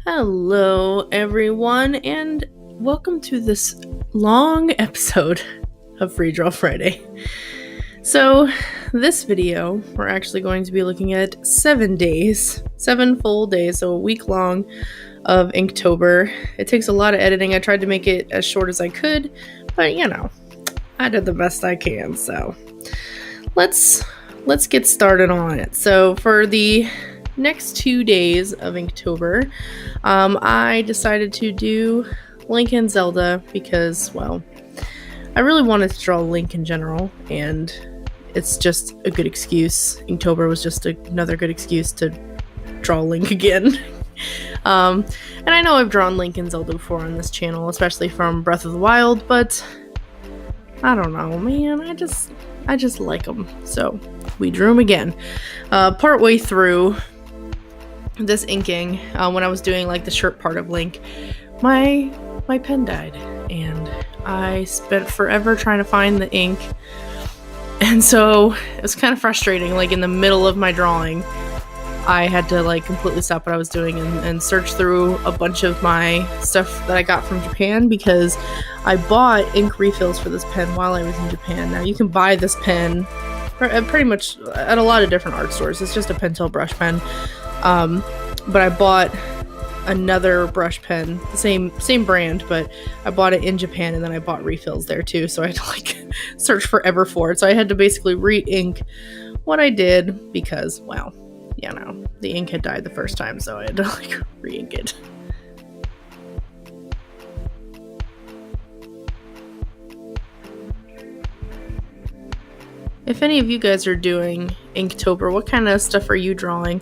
Hello, everyone, and welcome to this long episode of Free Draw Friday. So, this video, we're actually going to be looking at 7 full days, so a week long of Inktober. It takes a lot of editing. I tried to make it as short as I could, but I did the best I can, so let's get started on it. So, for the next 2 days of Inktober, I decided to do Link and Zelda because, well, I really wanted to draw Link in general, and it's just a good excuse. Inktober was just another good excuse to draw Link again. And I know I've drawn Link and Zelda before on this channel, especially from Breath of the Wild, but I don't know, man, I just like them. So we drew them again. Partway through this inking, when I was doing like the shirt part of Link, my pen died, and I spent forever trying to find the ink, and so it was kind of frustrating. Like in the middle of my drawing, I had to like completely stop what I was doing and search through a bunch of my stuff that I got from Japan, because I bought ink refills for this pen while I was in Japan. Now you can buy this pen pretty much at a lot of different art stores. It's just a Pentel Brush Pen. But I bought another brush pen, the same brand, but I bought it in Japan, and then I bought refills there too, so I had to like search forever for it. So I had to basically re-ink what I did because, well, the ink had died the first time, so I had to like re-ink it. If any of you guys are doing Inktober, what kind of stuff are you drawing?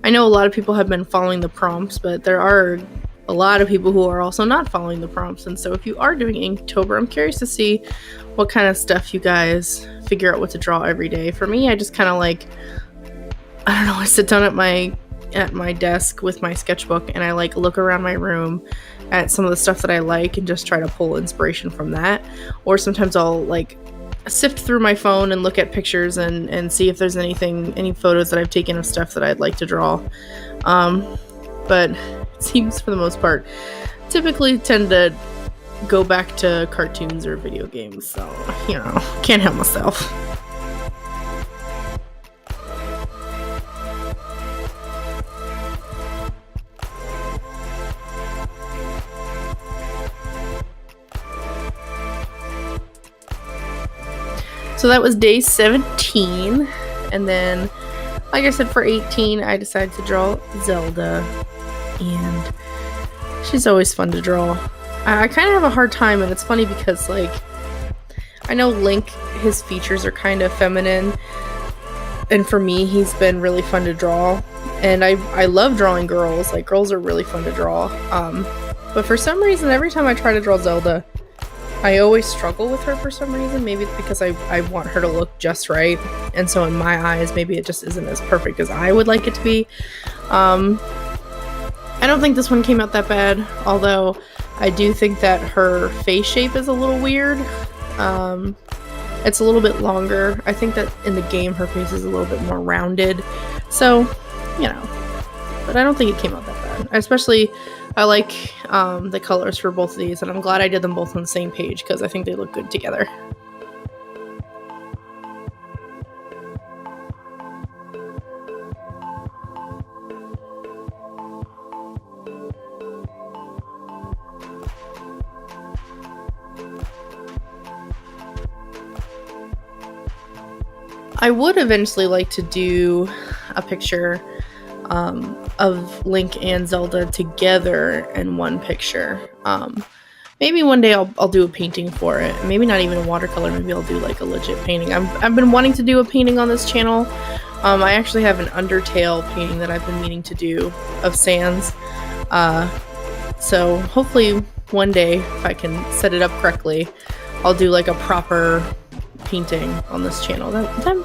I know a lot of people have been following the prompts, but there are a lot of people who are also not following the prompts. And so if you are doing Inktober, I'm curious to see what kind of stuff you guys figure out what to draw every day. For me, I just kind of like, I don't know, I sit down at my desk with my sketchbook, and I like look around my room at some of the stuff that I like and just try to pull inspiration from that. Or sometimes I'll like sift through my phone and look at pictures and see if there's any photos that I've taken of stuff that I'd like to draw. But it seems for the most part, typically tend to go back to cartoons or video games, so, can't help myself. So that was day 17, and then, like I said, for 18, I decided to draw Zelda, and she's always fun to draw. I kind of have a hard time, and it's funny because, like, I know Link, his features are kind of feminine, and for me, he's been really fun to draw, and I love drawing girls. Like, girls are really fun to draw, but for some reason, every time I try to draw Zelda, I always struggle with her for some reason. Maybe it's because I want her to look just right, and so in my eyes, maybe it just isn't as perfect as I would like it to be. I don't think this one came out that bad, although I do think that her face shape is a little weird. It's a little bit longer. I think that in the game, her face is a little bit more rounded, so, but I don't think it came out that bad. Especially, I like the colors for both of these, and I'm glad I did them both on the same page because I think they look good together. I would eventually like to do a picture of Link and Zelda together in one picture. Maybe one day I'll do a painting for it. Maybe not even a watercolor. Maybe I'll do like a legit painting. I've been wanting to do a painting on this channel. I actually have an Undertale painting that I've been meaning to do of Sans. So hopefully one day, if I can set it up correctly, I'll do like a proper painting on this channel. That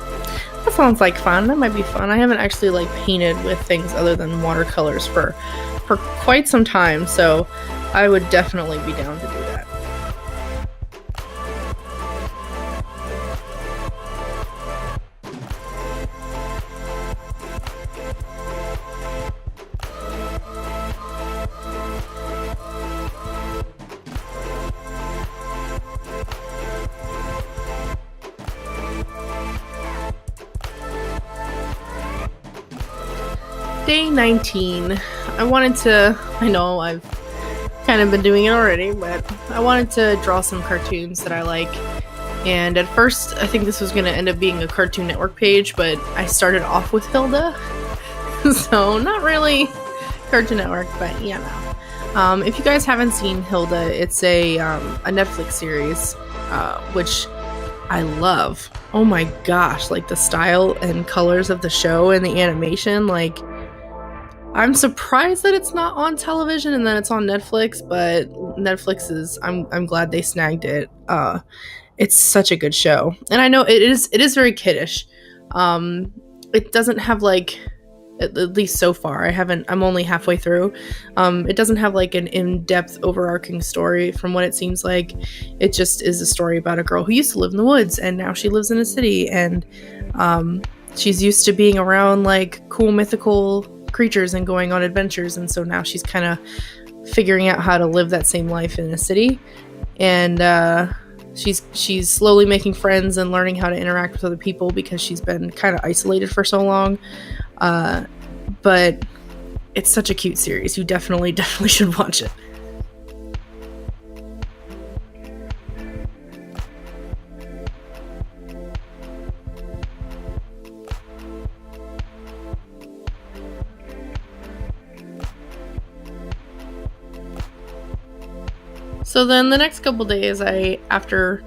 sounds like fun. That might be fun. I haven't actually like painted with things other than watercolors for quite some time, so I would definitely be down to do that. day 19. I know I've kind of been doing it already, but I wanted to draw some cartoons that I like. And at first, I think this was going to end up being a Cartoon Network page, but I started off with Hilda. So, not really Cartoon Network, but you know. If you guys haven't seen Hilda, it's a Netflix series, which I love. Oh my gosh, like the style and colors of the show and the animation, like I'm surprised that it's not on television and that it's on Netflix, but Netflix is I'm glad they snagged it. It's such a good show. And I know it is very kiddish. It doesn't have like, at least so far, I'm only halfway through. It doesn't have like an in-depth overarching story from what it seems like. It just is a story about a girl who used to live in the woods and now she lives in a city, and she's used to being around like cool mythical creatures and going on adventures, and so now she's kind of figuring out how to live that same life in a city, and she's slowly making friends and learning how to interact with other people because she's been kind of isolated for so long. But it's such a cute series. You definitely should watch it. So then the next couple days, after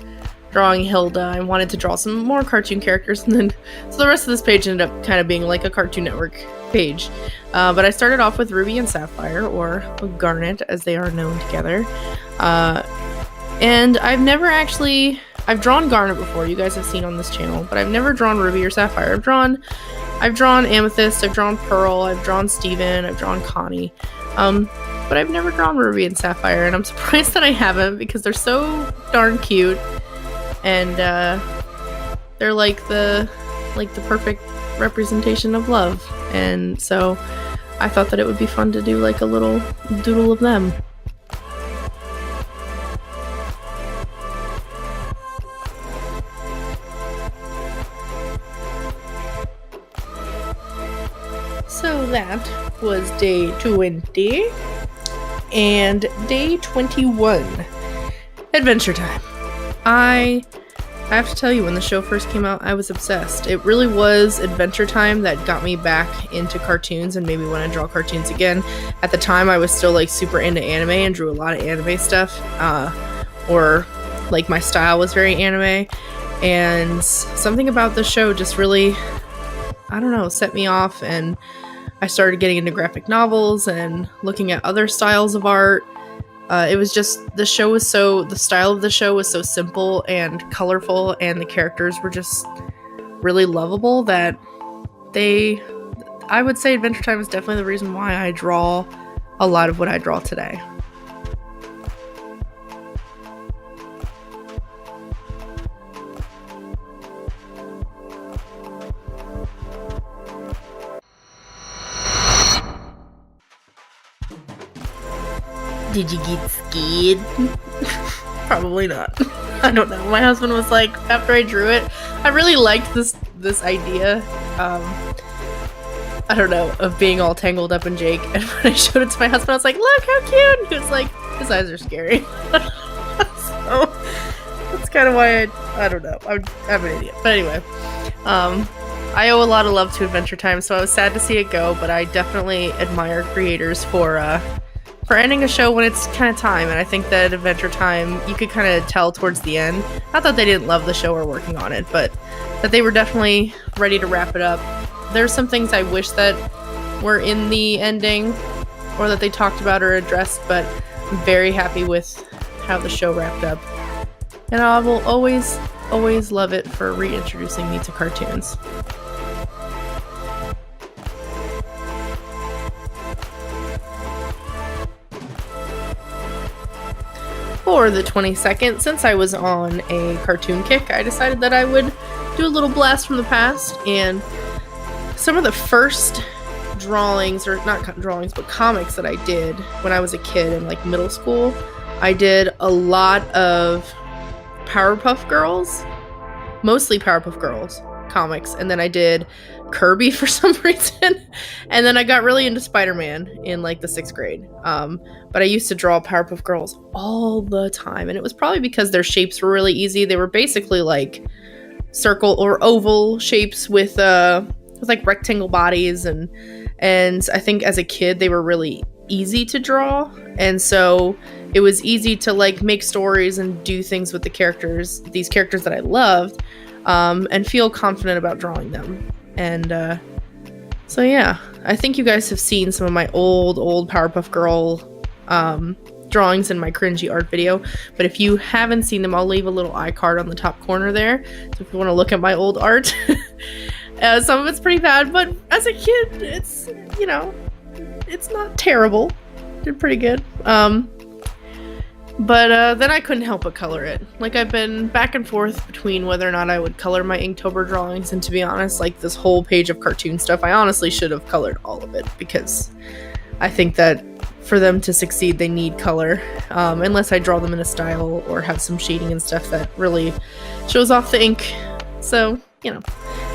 drawing Hilda, I wanted to draw some more cartoon characters, and then so the rest of this page ended up kind of being like a Cartoon Network page. But I started off with Ruby and Sapphire, or Garnet as they are known together. And I've drawn Garnet before, you guys have seen on this channel, but I've never drawn Ruby or Sapphire. I've drawn Amethyst, I've drawn Pearl, I've drawn Steven, I've drawn Connie. But I've never drawn Ruby and Sapphire, and I'm surprised that I haven't because they're so darn cute, and they're like the perfect representation of love, and so I thought that it would be fun to do like a little doodle of them. So that was day 20. And day 21, Adventure Time. I have to tell you, when the show first came out, I was obsessed. It really was Adventure Time that got me back into cartoons and made me want to draw cartoons again. At the time, I was still like super into anime and drew a lot of anime stuff, or like my style was very anime, and something about the show just really, I don't know, set me off, and I started getting into graphic novels and looking at other styles of art. It was just, the style of the show was so simple and colorful, and the characters were just really lovable that I would say Adventure Time is definitely the reason why I draw a lot of what I draw today. Did you get scared? Probably not. I don't know. My husband was like, after I drew it, I really liked this idea, I don't know, of being all tangled up in Jake. And when I showed it to my husband, I was like, look how cute! And he was like, his eyes are scary. So, that's kind of why I don't know. I'm an idiot. But anyway, I owe a lot of love to Adventure Time, so I was sad to see it go, but I definitely admire creators for ending a show when it's kind of time. And I think that Adventure Time, you could kind of tell towards the end, not that they didn't love the show or working on it, but that they were definitely ready to wrap it up. There's some things I wish that were in the ending or that they talked about or addressed, but I'm very happy with how the show wrapped up. And I will always love it for reintroducing me to cartoons. For the 22nd, since I was on a cartoon kick, I decided that I would do a little blast from the past, and some of the first drawings, or not drawings, but comics that I did when I was a kid in like middle school, I did a lot of Powerpuff Girls, mostly Powerpuff Girls, comics, and then I did Kirby for some reason, and then I got really into Spider-Man in like the 6th grade. But I used to draw Powerpuff Girls all the time, and it was probably because their shapes were really easy. They were basically like circle or oval shapes with like rectangle bodies, and I think as a kid they were really easy to draw, and so it was easy to like make stories and do things with these characters that I loved, and feel confident about drawing them. And so yeah, I think you guys have seen some of my old Powerpuff Girl drawings in my cringy art video, but if you haven't seen them, I'll leave a little iCard on the top corner there, so if you want to look at my old art. Some of it's pretty bad, but as a kid, it's, you know, it's not terrible. Did pretty good. But then I couldn't help but color it. Like, I've been back and forth between whether or not I would color my Inktober drawings, and to be honest, like this whole page of cartoon stuff, I honestly should have colored all of it, because I think that for them to succeed, they need color, unless I draw them in a style or have some shading and stuff that really shows off the ink. So, you know,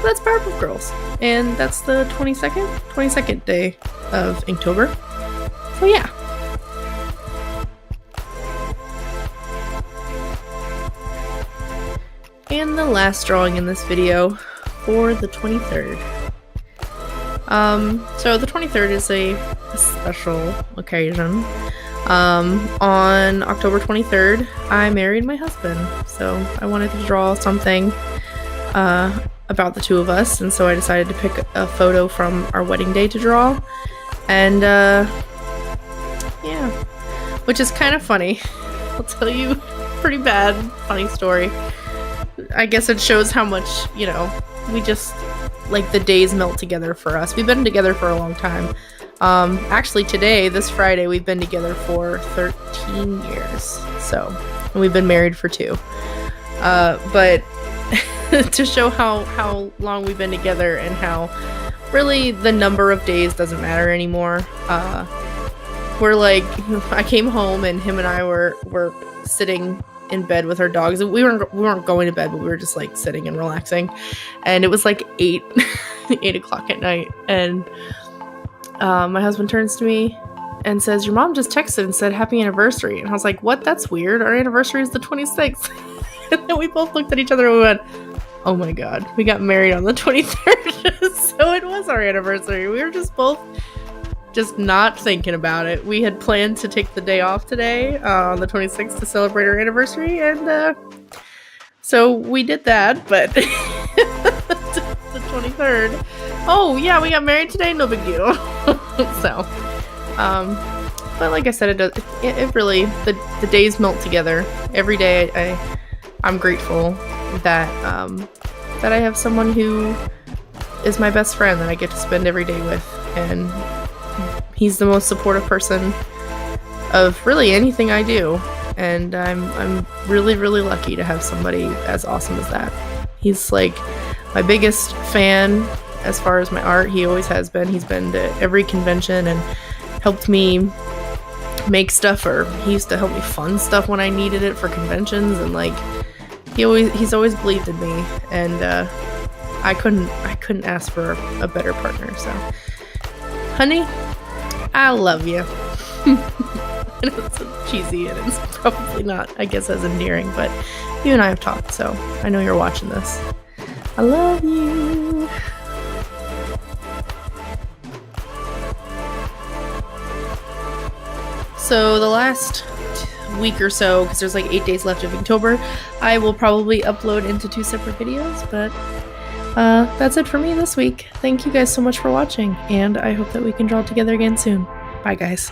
that's Powerpuff Girls, and that's the 22nd day of Inktober. So yeah. And the last drawing in this video for the 23rd. So the 23rd is a special occasion. On October 23rd, I married my husband, so I wanted to draw something about the two of us, and so I decided to pick a photo from our wedding day to draw, and yeah, which is kind of funny. I'll tell you, pretty bad, funny story. I guess it shows how much, you know, we just, like, the days melt together for us. We've been together for a long time. Actually today, this Friday, we've been together for 13 years, so, and we've been married for 2. But to show how long we've been together and how really the number of days doesn't matter anymore. We're like, I came home and him and I were sitting in bed with our dogs. We weren't going to bed, but we were just like sitting and relaxing. And it was like 8 o'clock at night. And my husband turns to me and says, "Your mom just texted and said happy anniversary." And I was like, "What? That's weird. Our anniversary is the 26th. And then we both looked at each other and we went, "Oh my God, we got married on the 23rd. So it was our anniversary. We were just both just not thinking about it. We had planned to take the day off today on the 26th to celebrate our anniversary, and so we did that, but the 23rd, oh yeah, we got married today, no big deal. So, but like I said, it really, the days melt together. Every day I'm grateful that that I have someone who is my best friend that I get to spend every day with, and he's the most supportive person of really anything I do, and I'm really, really lucky to have somebody as awesome as that. He's like my biggest fan as far as my art. He always has been. He's been to every convention and helped me make stuff, or he used to help me fund stuff when I needed it for conventions, and like he's always believed in me, and I couldn't ask for a better partner. So, honey, I love you. I know it's so cheesy, and it's probably not, I guess, as endearing, but you and I have talked, so I know you're watching this. I love you. So the last week or so, because there's like 8 days left of Inktober, I will probably upload into 2 separate videos, but that's it for me this week. Thank you guys so much for watching, and I hope that we can draw together again soon. Bye, guys.